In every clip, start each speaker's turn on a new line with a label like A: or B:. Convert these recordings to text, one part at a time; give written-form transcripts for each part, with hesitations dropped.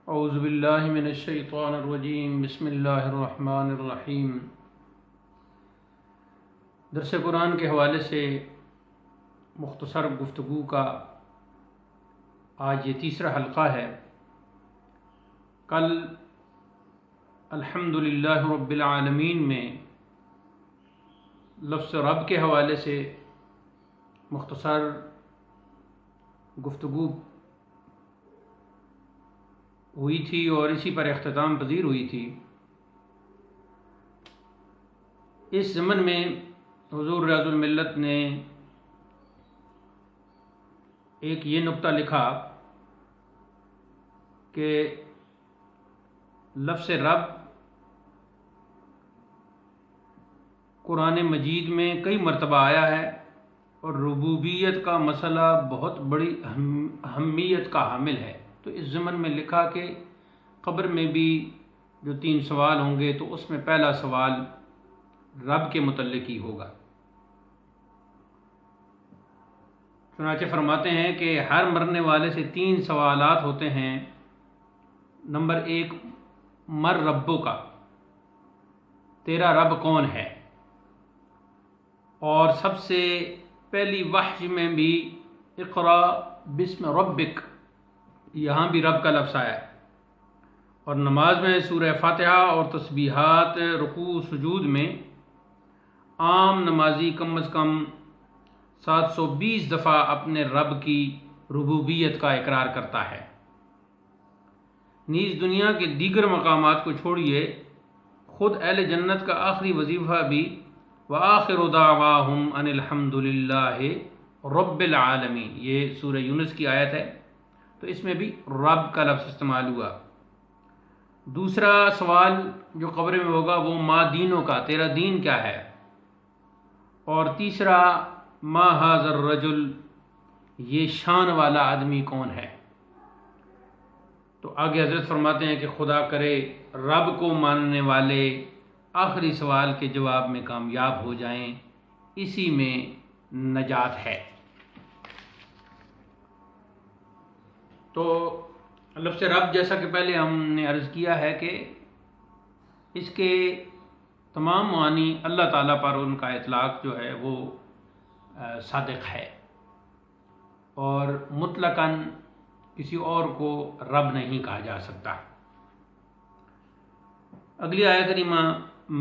A: اعوذ باللہ من الشیطان الرجیم بسم اللہ الرحمن الرحیم۔ درس قرآن کے حوالے سے مختصر گفتگو کا آج یہ تیسرا حلقہ ہے۔ کل الحمدللہ رب العالمین میں لفظ رب کے حوالے سے مختصر گفتگو ہوئی تھی اور اسی پر اختتام پذیر ہوئی تھی۔ اس ضمن میں حضور ریاض الملت نے ایک یہ نقطہ لکھا کہ لفظ رب قرآن مجید میں کئی مرتبہ آیا ہے اور ربوبیت کا مسئلہ بہت بڑی اہمیت کا حامل ہے۔ تو اس ضمن میں لکھا کہ قبر میں بھی جو 3 سوال ہوں گے تو اس میں پہلا سوال رب کے متعلق ہی ہوگا۔ چنانچہ فرماتے ہیں کہ ہر مرنے والے سے 3 سوالات ہوتے ہیں۔ نمبر 1، مر ربو کا، تیرا رب کون ہے؟ اور سب سے پہلی وحی میں بھی اقرا بسم ربک، یہاں بھی رب کا لفظ آیا ہے۔ اور نماز میں سورہ فاتحہ اور تسبیحات، رکوع سجود میں عام نمازی کم از کم 720 دفعہ اپنے رب کی ربوبیت کا اقرار کرتا ہے۔ نیز دنیا کے دیگر مقامات کو چھوڑیے، خود اہل جنت کا آخری وظیفہ بھی وآخر دعواہم ان الحمد للہ رب العالمین، یہ سورہ یونس کی آیت ہے، تو اس میں بھی رب کا لفظ استعمال ہوا۔ دوسرا سوال جو قبر میں ہوگا وہ ما دینوں کا، تیرا دین کیا ہے؟ اور تیسرا ما ھذا الرجل، یہ شان والا آدمی کون ہے؟ تو آگے حضرت فرماتے ہیں کہ خدا کرے رب کو ماننے والے آخری سوال کے جواب میں کامیاب ہو جائیں، اسی میں نجات ہے۔ تو لفظ رب جیسا کہ پہلے ہم نے عرض کیا ہے کہ اس کے تمام معنی اللہ تعالیٰ پر ان کا اطلاق جو ہے وہ صادق ہے، اور مطلقاً کسی اور کو رب نہیں کہا جا سکتا۔ اگلی آیت کریمہ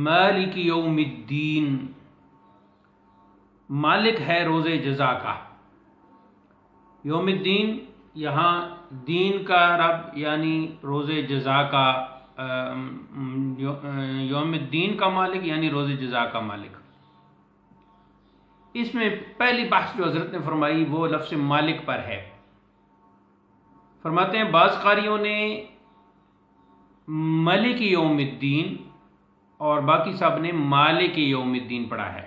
A: مالک یوم الدین، مالک ہے روز جزا کا۔ یوم الدین، یہاں دین کا رب یعنی روز جزا کا، یوم الدین کا مالک یعنی روز جزا کا مالک۔ اس میں پہلی بحث جو حضرت نے فرمائی وہ لفظ مالک پر ہے۔ فرماتے ہیں بعض قاریوں نے ملک یوم الدین اور باقی صاحب نے مالک یوم الدین پڑھا ہے۔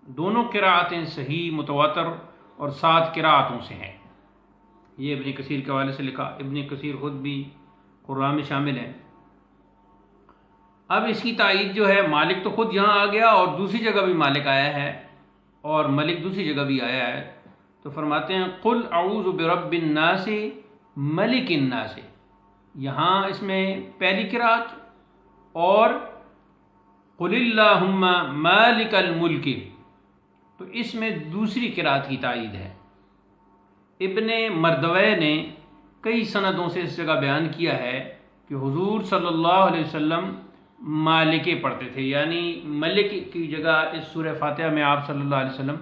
A: دونوں قراءتیں صحیح متواتر اور 7 قراءتوں سے ہیں۔ یہ ابن کثیر کے حوالے سے لکھا، ابن کثیر خود بھی قراء میں شامل ہیں۔ اب اس کی تائید جو ہے، مالک تو خود یہاں آ گیا اور دوسری جگہ بھی مالک آیا ہے اور ملک دوسری جگہ بھی آیا ہے، تو فرماتے ہیں قل اعوذ برب الناس ملک الناس، یہاں اس میں پہلی قراءت، اور قل اللہم مالک الملک، تو اس میں دوسری قراءت کی تائید ہے۔ ابن مردوے نے کئی سندوں سے اس جگہ بیان کیا ہے کہ حضور صلی اللہ علیہ وسلم مالکے پڑھتے تھے، یعنی ملک کی جگہ اس سورہ فاتحہ میں آپ صلی اللہ علیہ وسلم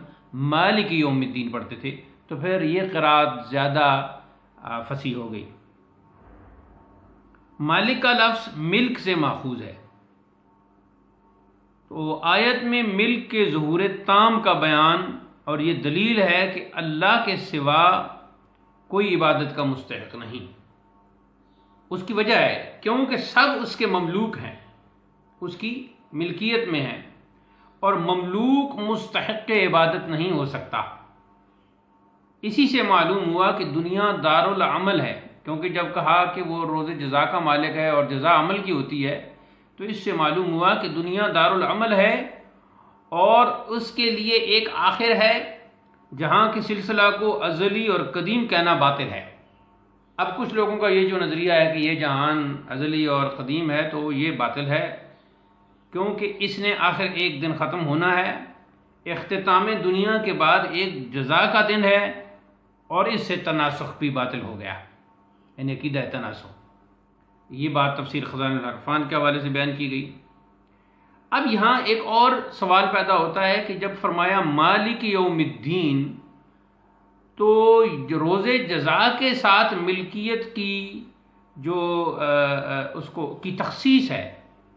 A: مالک یوم الدین پڑھتے تھے، تو پھر یہ قراءت زیادہ فصیح ہو گئی۔ مالک کا لفظ ملک سے ماخوذ ہے، تو آیت میں ملک کے ظہور تام کا بیان، اور یہ دلیل ہے کہ اللہ کے سوا کوئی عبادت کا مستحق نہیں۔ اس کی وجہ ہے کیونکہ سب اس کے مملوک ہیں، اس کی ملکیت میں ہیں، اور مملوک مستحق عبادت نہیں ہو سکتا۔ اسی سے معلوم ہوا کہ دنیا دارالعمل ہے، کیونکہ جب کہا کہ وہ روز جزا کا مالک ہے اور جزا عمل کی ہوتی ہے، تو اس سے معلوم ہوا کہ دنیا دارالعمل ہے اور اس کے لیے ایک آخر ہے، جہاں کے سلسلہ کو ازلی اور قدیم کہنا باطل ہے۔ اب کچھ لوگوں کا یہ جو نظریہ ہے کہ یہ جہان ازلی اور قدیم ہے تو یہ باطل ہے، کیونکہ اس نے آخر ایک دن ختم ہونا ہے، اختتام دنیا کے بعد ایک جزا کا دن ہے، اور اس سے تناسخ بھی باطل ہو گیا، یعنی عقیدہ تناسخ۔ یہ بات تفسیر خزائن العرفان کے حوالے سے بیان کی گئی۔ اب یہاں ایک اور سوال پیدا ہوتا ہے کہ جب فرمایا مالک یوم الدین، تو روز جزا کے ساتھ ملکیت کی جو اس کو کی تخصیص ہے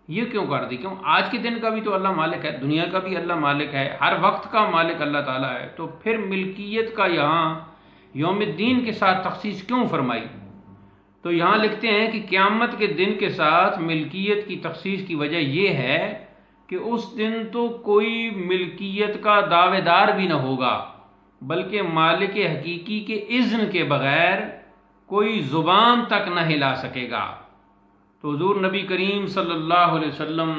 A: یہ کیوں کر دی؟ کیوں آج کے دن کا بھی تو اللہ مالک ہے، دنیا کا بھی اللہ مالک ہے، ہر وقت کا مالک اللہ تعالیٰ ہے، تو پھر ملکیت کا یہاں یوم الدین کے ساتھ تخصیص کیوں فرمائی؟ تو یہاں لکھتے ہیں کہ قیامت کے دن کے ساتھ ملکیت کی تخصیص کی وجہ یہ ہے کہ اس دن تو کوئی ملکیت کا دعوے دار بھی نہ ہوگا، بلکہ مالک حقیقی کے اذن کے بغیر کوئی زبان تک نہ ہلا سکے گا۔ تو حضور نبی کریم صلی اللہ علیہ وسلم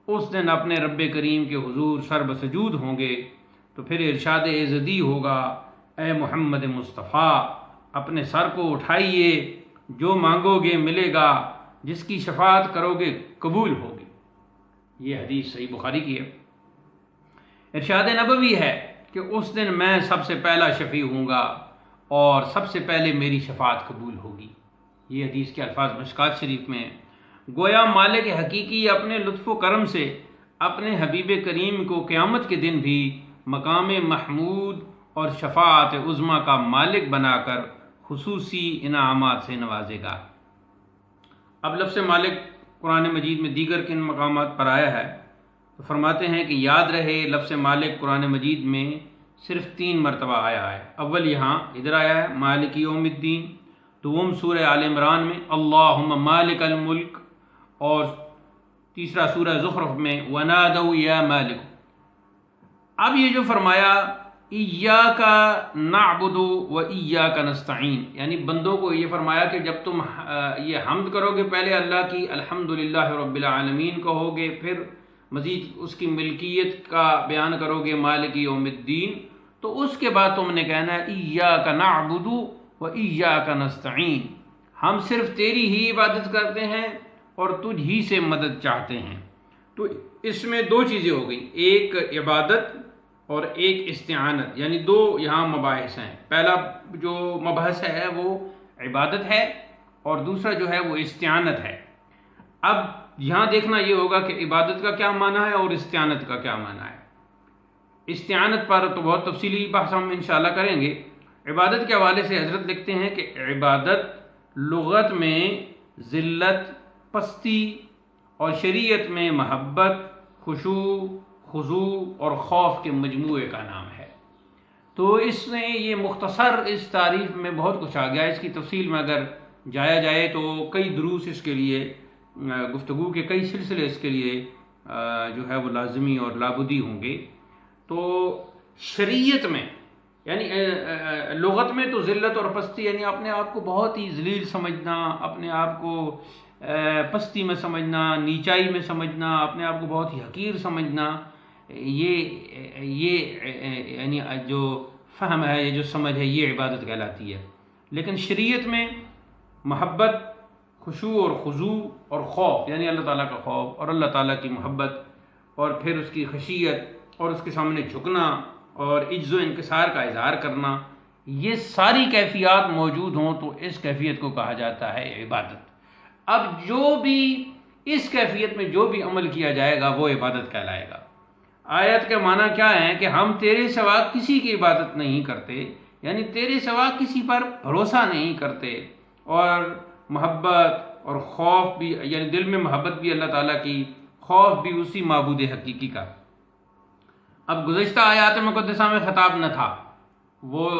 A: اس دن اپنے رب کریم کے حضور سر بسجود ہوں گے، تو پھر ارشاد ایزدی ہوگا، اے محمد مصطفیٰ اپنے سر کو اٹھائیے، جو مانگو گے ملے گا، جس کی شفاعت کرو گے قبول ہوگی۔ یہ حدیث صحیح بخاری کی ہے۔ ارشاد نبوی ہے کہ اس دن میں سب سے پہلا شفیع ہوں گا اور سب سے پہلے میری شفاعت قبول ہوگی۔ یہ حدیث کے الفاظ مشکات شریف میں ہیں۔ گویا مالک حقیقی اپنے لطف و کرم سے اپنے حبیب کریم کو قیامت کے دن بھی مقام محمود اور شفاعت عظمیٰ کا مالک بنا کر خصوصی انعامات سے نوازے گا۔ اب لفظ مالک قرآن مجید میں دیگر کن مقامات پر آیا ہے؟ تو فرماتے ہیں کہ یاد رہے لفظ مالک قرآن مجید میں صرف 3 مرتبہ آیا ہے۔ اول یہاں ادھر آیا ہے مالک یوم الدین، دوم سورہ آل عمران میں اللہم مالک الملک، اور تیسرا سورہ زخرف میں وَنَادَوْا يَا مَالِكُ۔ اب یہ جو فرمایا ایاک نعبد و ایاک نستعین، یعنی بندوں کو یہ فرمایا کہ جب تم یہ حمد کرو گے پہلے اللہ کی الحمدللہ رب العالمین کہو گے، پھر مزید اس کی ملکیت کا بیان کرو گے مالک یوم الدین، تو اس کے بعد تم نے کہنا ہے ایاک نعبد و ایاک نستعین، ہم صرف تیری ہی عبادت کرتے ہیں اور تجھ ہی سے مدد چاہتے ہیں۔ تو اس میں 2 چیزیں ہو گئی، ایک عبادت اور ایک استعانت، یعنی 2 یہاں مباحث ہیں۔ پہلا جو مبحث ہے وہ عبادت ہے اور دوسرا جو ہے وہ استعانت ہے۔ اب یہاں دیکھنا یہ ہوگا کہ عبادت کا کیا معنی ہے اور استعانت کا کیا معنی ہے۔ استعانت پر تو بہت تفصیلی بحث ہم انشاءاللہ کریں گے۔ عبادت کے حوالے سے حضرت لکھتے ہیں کہ عبادت لغت میں ذلت، پستی، اور شریعت میں محبت، خشوع، خضوع اور خوف کے مجموعے کا نام ہے۔ تو اس میں یہ مختصر اس تعریف میں بہت کچھ آ گیا، اس کی تفصیل میں اگر جایا جائے تو کئی دروس اس کے لیے، گفتگو کے کئی سلسلے اس کے لیے جو ہے وہ لازمی اور لابدی ہوں گے۔ تو شریعت میں یعنی لغت میں تو ذلت اور پستی یعنی اپنے آپ کو بہت ہی ذلیل سمجھنا، اپنے آپ کو پستی میں سمجھنا، نیچائی میں سمجھنا، اپنے آپ کو بہت ہی حقیر سمجھنا، یہ یعنی جو فہم ہے، یہ جو سمجھ ہے، یہ عبادت کہلاتی ہے۔ لیکن شریعت میں محبت، خشوع اور خضوع اور خوف، یعنی اللہ تعالیٰ کا خوف اور اللہ تعالیٰ کی محبت، اور پھر اس کی خشیت اور اس کے سامنے جھکنا اور عجز و انکسار کا اظہار کرنا، یہ ساری کیفیات موجود ہوں تو اس کیفیت کو کہا جاتا ہے عبادت۔ اب جو بھی اس کیفیت میں جو بھی عمل کیا جائے گا وہ عبادت کہلائے گا۔ آیت کے معنی کیا ہے کہ ہم تیرے سوا کسی کی عبادت نہیں کرتے، یعنی تیرے سوا کسی پر بھروسہ نہیں کرتے، اور محبت اور خوف بھی، یعنی دل میں محبت بھی اللہ تعالیٰ کی، خوف بھی اسی معبود حقیقی کا۔ اب گزشتہ آیات مقدسہ میں خطاب نہ تھا، وہ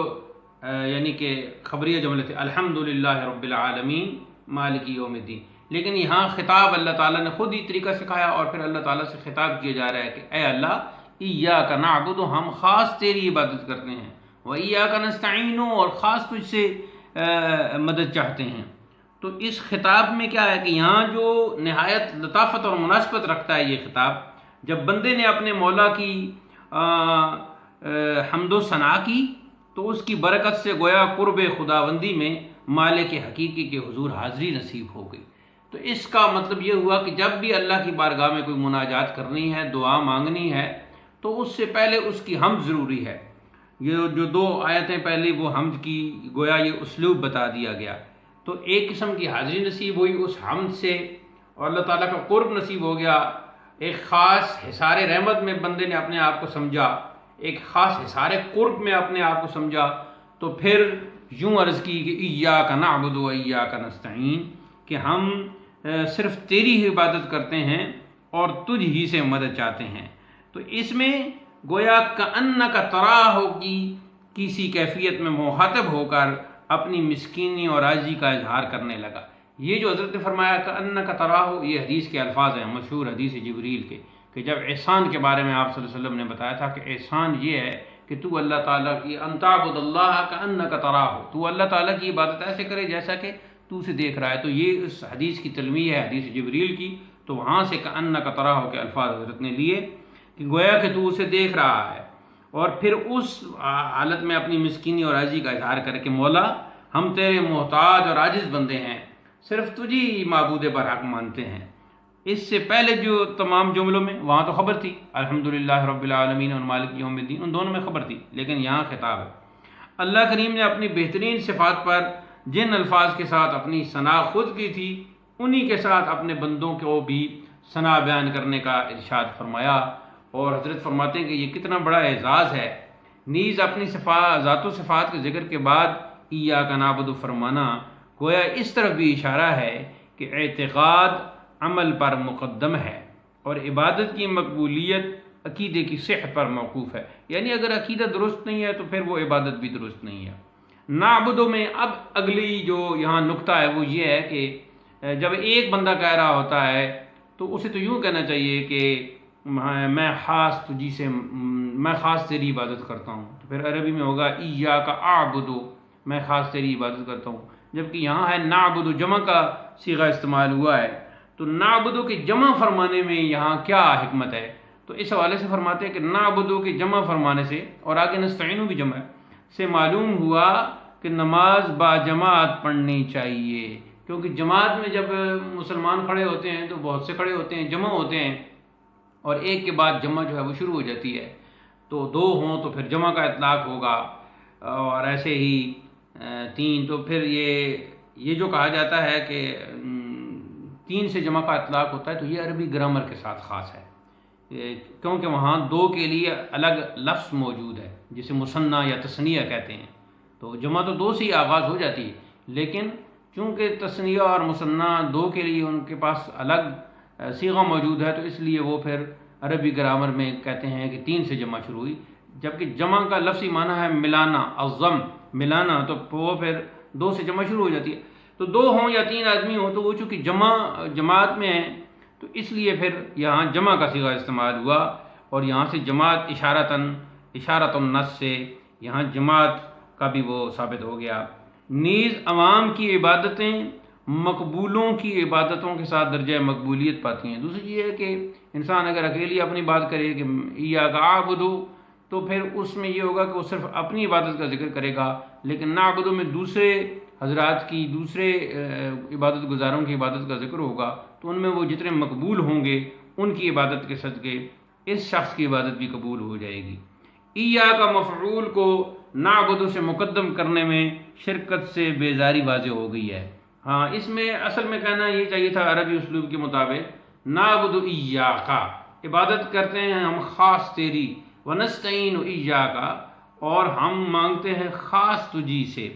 A: یعنی کہ خبریہ جملے تھے الحمدللہ رب العالمین مالک یوم الدین، لیکن یہاں خطاب اللہ تعالیٰ نے خود ہی طریقہ سکھایا، اور پھر اللہ تعالیٰ سے خطاب کیا جا رہا ہے کہ اے اللہ ایاک نعبد، ہم خاص تیری عبادت کرتے ہیں، و ایاک نستعین، اور خاص تجھ سے مدد چاہتے ہیں۔ تو اس خطاب میں کیا ہے کہ یہاں جو نہایت لطافت اور مناسبت رکھتا ہے یہ خطاب، جب بندے نے اپنے مولا کی حمد و ثنا کی تو اس کی برکت سے گویا قرب خداوندی میں مالک حقیقی کے حضور حاضری نصیب ہو گئی۔ تو اس کا مطلب یہ ہوا کہ جب بھی اللہ کی بارگاہ میں کوئی مناجات کرنی ہے، دعا مانگنی ہے، تو اس سے پہلے اس کی حمد ضروری ہے۔ یہ جو 2 آیتیں پہلی وہ حمد کی گویا یہ اسلوب بتا دیا گیا، تو ایک قسم کی حاضری نصیب ہوئی اس حمد سے، اور اللہ تعالیٰ کا قرب نصیب ہو گیا۔ ایک خاص حصار رحمت میں بندے نے اپنے آپ کو سمجھا، ایک خاص حصار قرب میں اپنے آپ کو سمجھا، تو پھر یوں عرض کی کہ ایاک نعبد و ایاک نستعین، کہ ہم صرف تیری ہی عبادت کرتے ہیں اور تجھ ہی سے مدد چاہتے ہیں۔ تو اس میں گویا کأنک تراہ کی کسی کیفیت میں مخاطب ہو کر اپنی مسکینی اور عاجزی کا اظہار کرنے لگا۔ یہ جو حضرت نے فرمایا کأنک تراہ، یہ حدیث کے الفاظ ہیں، مشہور حدیث جبریل کے، کہ جب احسان کے بارے میں آپ صلی اللہ علیہ وسلم نے بتایا تھا کہ احسان یہ ہے کہ تو اللہ تعالیٰ کی ان تعبد اللہ کأنک تراہ، تو اللہ تعالیٰ کی عبادت ایسے کرے جیسا کہ تو اسے دیکھ رہا ہے۔ تو یہ اس حدیث کی تلمیح ہے، حدیث جبریل کی، تو وہاں سے کأنک تراہ کے الفاظ حضرت نے لیے کہ گویا کہ تو اسے دیکھ رہا ہے، اور پھر اس حالت میں اپنی مسکینی اور عاجزی کا اظہار کر کے مولا ہم تیرے محتاج اور عاجز بندے ہیں، صرف تجھی معبود برحق مانتے ہیں۔ اس سے پہلے جو تمام جملوں میں وہاں تو خبر تھی الحمدللہ رب العالمین اور مالک یوم الدین، ان دونوں میں خبر تھی، لیکن یہاں خطاب ہے۔ اللہ کریم نے اپنی بہترین صفات پر جن الفاظ کے ساتھ اپنی ثنا خود کی تھی، انہی کے ساتھ اپنے بندوں کو بھی ثنا بیان کرنے کا ارشاد فرمایا، اور حضرت فرماتے ہیں کہ یہ کتنا بڑا اعزاز ہے، نیز اپنی ذات و صفات کے ذکر کے بعد ایاک نعبد فرمانا گویا اس طرف بھی اشارہ ہے کہ اعتقاد عمل پر مقدم ہے اور عبادت کی مقبولیت عقیدے کی صحت پر موقوف ہے، یعنی اگر عقیدہ درست نہیں ہے تو پھر وہ عبادت بھی درست نہیں ہے۔ نعبدو میں اب اگلی جو یہاں نقطہ ہے وہ یہ ہے کہ جب ایک بندہ کہہ رہا ہوتا ہے تو اسے تو یوں کہنا چاہیے کہ میں خاص تیری عبادت کرتا ہوں، تو پھر عربی میں ہوگا ایاک اعبدو، میں خاص تیری عبادت کرتا ہوں، جبکہ یہاں ہے نعبدو، جمع کا صیغہ استعمال ہوا ہے۔ تو نعبدو کی جمع فرمانے میں یہاں کیا حکمت ہے؟ تو اس حوالے سے فرماتے ہیں کہ نعبدو کی جمع فرمانے سے، اور آگے نستعینو بھی جمع ہے، سے معلوم ہوا کہ نماز با جماعت پڑھنی چاہیے، کیونکہ جماعت میں جب مسلمان کھڑے ہوتے ہیں تو بہت سے کھڑے ہوتے ہیں، جمع ہوتے ہیں، اور ایک کے بعد جمع جو ہے وہ شروع ہو جاتی ہے، تو 2 ہوں تو پھر جمع کا اطلاق ہوگا، اور ایسے ہی 3، تو پھر یہ جو کہا جاتا ہے کہ 3 سے جمع کا اطلاق ہوتا ہے، تو یہ عربی گرامر کے ساتھ خاص ہے، کیونکہ وہاں 2 کے لیے الگ لفظ موجود ہے جسے مثنیٰ یا تثنیہ کہتے ہیں، تو جمع تو 2 سے ہی آغاز ہو جاتی ہے، لیکن چونکہ تثنیہ اور مثنیٰ 2 کے لیے ان کے پاس الگ صیغہ موجود ہے، تو اس لیے وہ پھر عربی گرامر میں کہتے ہیں کہ 3 سے جمع شروع ہوئی، جبکہ جمع کا لفظی معنی ہے ملانا، الضم ملانا، تو وہ پھر 2 سے جمع شروع ہو جاتی ہے۔ تو 2 ہوں یا 3 آدمی ہوں تو وہ چونکہ جماعت میں ہیں، تو اس لیے پھر یہاں جمع کا صیغہ استعمال ہوا، اور یہاں سے جماعت اشارۃ النص سے یہاں جماعت کا بھی وہ ثابت ہو گیا۔ نیز عوام کی عبادتیں مقبولوں کی عبادتوں کے ساتھ درجہ مقبولیت پاتی ہیں۔ دوسری یہ ہے کہ انسان اگر اکیلی اپنی بات کرے کہ ایاک اعبدو، تو پھر اس میں یہ ہوگا کہ وہ صرف اپنی عبادت کا ذکر کرے گا، لیکن نعبدو میں دوسرے حضرات کی، دوسرے عبادت گزاروں کی عبادت کا ذکر ہوگا، تو ان میں وہ جتنے مقبول ہوں گے ان کی عبادت کے صدقے اس شخص کی عبادت بھی قبول ہو جائے گی۔ ایاک مفعول کو نعبدو سے مقدم کرنے میں شرکت سے بیزاری واضح ہو گئی ہے۔ ہاں، اس میں اصل میں کہنا یہ چاہیے تھا عربی اسلوب کے مطابق نعبدو ایاک، عبادت کرتے ہیں ہم خاص تیری، ونستعین ایاک، اور ہم مانگتے ہیں خاص تجھی سے،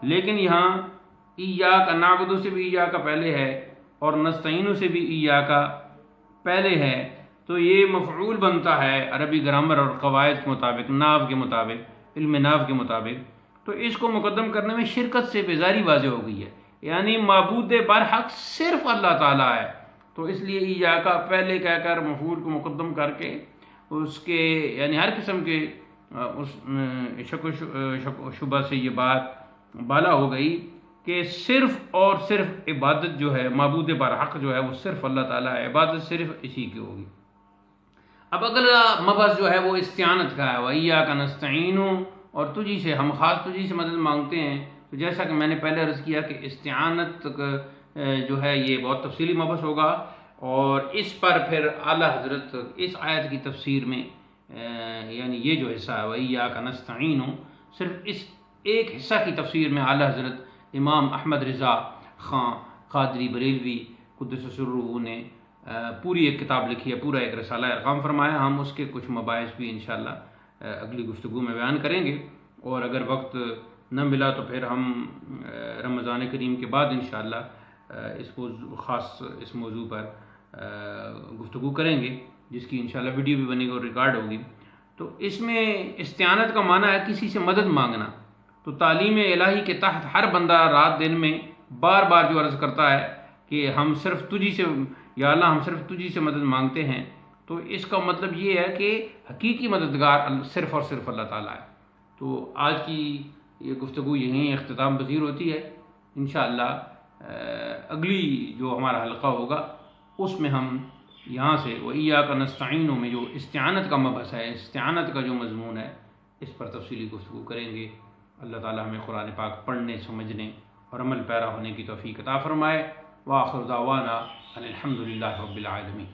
A: لیکن یہاں ایاک نعبدو سے بھی ایاک پہلے ہے اور نستعین سے بھی ایاک پہلے ہے، تو یہ مفعول بنتا ہے عربی گرامر اور قواعد کے مطابق، ناو کے مطابق، علم ناو کے مطابق، تو اس کو مقدم کرنے میں شرکت سے بیزاری واضح ہو گئی ہے، یعنی معبود برحق صرف اللہ تعالیٰ ہے، تو اس لیے ایاک پہلے کہہ کر مفعول کو مقدم کر کے اس کے یعنی ہر قسم کے اس شک و شبہ سے یہ بات بالا ہو گئی کہ صرف اور صرف عبادت جو ہے، معبود برحق جو ہے وہ صرف اللہ تعالیٰ ہے، عبادت صرف اسی کی ہوگی۔ اب اگلا مبحث جو ہے وہ استعانت کا ہے، وَإِيَّاكَ نَسْتَعِينُ، اور تجھی سے ہم خاص تجھی سے مدد مانگتے ہیں، تو جیسا کہ میں نے پہلے عرض کیا کہ استعانت جو ہے یہ بہت تفصیلی مبحث ہوگا، اور اس پر پھر اعلیٰ حضرت اس آیت کی تفسیر میں یعنی یہ جو حصہ ہے وَإِيَّاكَ نَسْتَعِينُ، صرف اس ایک حصہ کی تفسیر میں اعلیٰ حضرت امام احمد رضا خان قادری بریلوی قدس سرہ نے پوری ایک کتاب لکھی ہے، پورا ایک رسالہ ارقام فرمایا۔ ہم اس کے کچھ مباحث بھی انشاءاللہ اگلی گفتگو میں بیان کریں گے، اور اگر وقت نہ ملا تو پھر ہم رمضان کریم کے بعد انشاءاللہ اس موضوع پر گفتگو کریں گے، جس کی انشاءاللہ ویڈیو بھی بنے گی اور ریکارڈ ہوگی۔ تو اس میں استعانت کا معنی ہے کسی سے مدد مانگنا۔ تو تعلیم الہی کے تحت ہر بندہ رات دن میں بار بار جو عرض کرتا ہے کہ ہم صرف تجھی سے، یا اللہ ہم صرف تجھی سے مدد مانگتے ہیں، تو اس کا مطلب یہ ہے کہ حقیقی مددگار صرف اور صرف اللہ تعالیٰ ہے۔ تو آج کی یہ گفتگو یہیں اختتام پذیر ہوتی ہے۔ انشاءاللہ اگلی جو ہمارا حلقہ ہوگا اس میں ہم یہاں سے وَإِيَّاكَ نَسْتَعِينُ میں جو استعانت کا مبحث ہے، استعانت کا جو مضمون ہے، اس پر تفصیلی گفتگو کریں گے۔ اللہ تعالی ہمیں قرآن پاک پڑھنے، سمجھنے اور عمل پیرا ہونے کی توفیق عطا فرمائے۔ وآخر دعوانا ان الحمد للہ رب العالمین۔